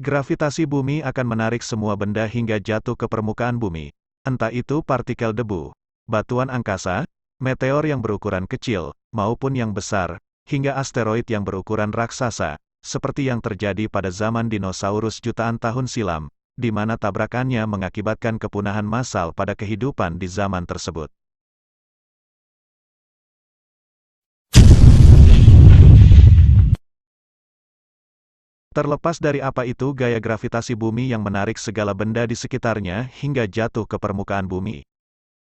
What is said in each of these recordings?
Gravitasi bumi akan menarik semua benda hingga jatuh ke permukaan bumi. Entah itu partikel debu, batuan angkasa, meteor yang berukuran kecil, maupun yang besar, hingga asteroid yang berukuran raksasa, seperti yang terjadi pada zaman dinosaurus jutaan tahun silam, di mana tabrakannya mengakibatkan kepunahan massal pada kehidupan di zaman tersebut. Terlepas dari apa itu gaya gravitasi bumi yang menarik segala benda di sekitarnya hingga jatuh ke permukaan bumi.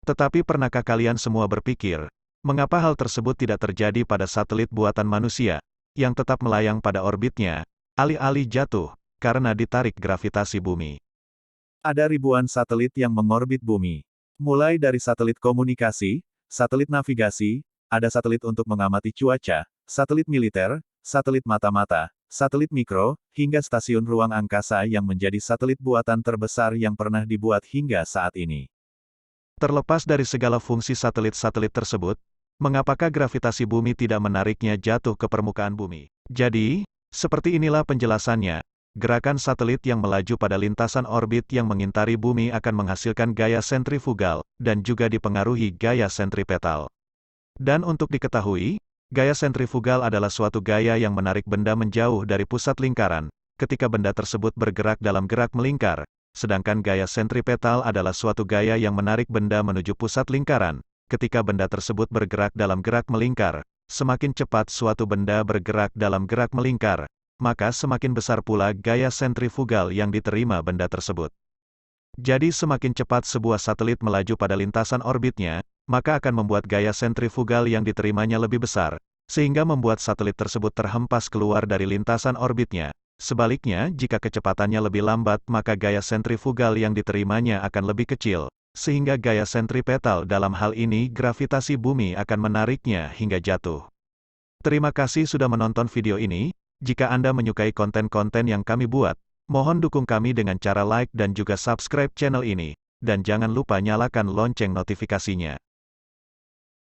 Tetapi pernahkah kalian semua berpikir, mengapa hal tersebut tidak terjadi pada satelit buatan manusia, yang tetap melayang pada orbitnya, alih-alih jatuh, karena ditarik gravitasi bumi? Ada ribuan satelit yang mengorbit bumi. Mulai dari satelit komunikasi, satelit navigasi, ada satelit untuk mengamati cuaca, satelit militer, satelit mata-mata, satelit mikro, hingga stasiun ruang angkasa yang menjadi satelit buatan terbesar yang pernah dibuat hingga saat ini. Terlepas dari segala fungsi satelit-satelit tersebut, mengapakah gravitasi bumi tidak menariknya jatuh ke permukaan bumi? Jadi, seperti inilah penjelasannya. Gerakan satelit yang melaju pada lintasan orbit yang mengintari bumi akan menghasilkan gaya sentrifugal, dan juga dipengaruhi gaya sentripetal. Dan untuk diketahui, gaya sentrifugal adalah suatu gaya yang menarik benda menjauh dari pusat lingkaran, ketika benda tersebut bergerak dalam gerak melingkar, sedangkan gaya sentripetal adalah suatu gaya yang menarik benda menuju pusat lingkaran, ketika benda tersebut bergerak dalam gerak melingkar. Semakin cepat suatu benda bergerak dalam gerak melingkar, maka semakin besar pula gaya sentrifugal yang diterima benda tersebut. Jadi semakin cepat sebuah satelit melaju pada lintasan orbitnya, maka akan membuat gaya sentrifugal yang diterimanya lebih besar, sehingga membuat satelit tersebut terhempas keluar dari lintasan orbitnya. Sebaliknya, jika kecepatannya lebih lambat maka gaya sentrifugal yang diterimanya akan lebih kecil, sehingga gaya sentripetal dalam hal ini gravitasi bumi akan menariknya hingga jatuh. Terima kasih sudah menonton video ini. Jika Anda menyukai konten-konten yang kami buat, mohon dukung kami dengan cara like dan juga subscribe channel ini, dan jangan lupa nyalakan lonceng notifikasinya.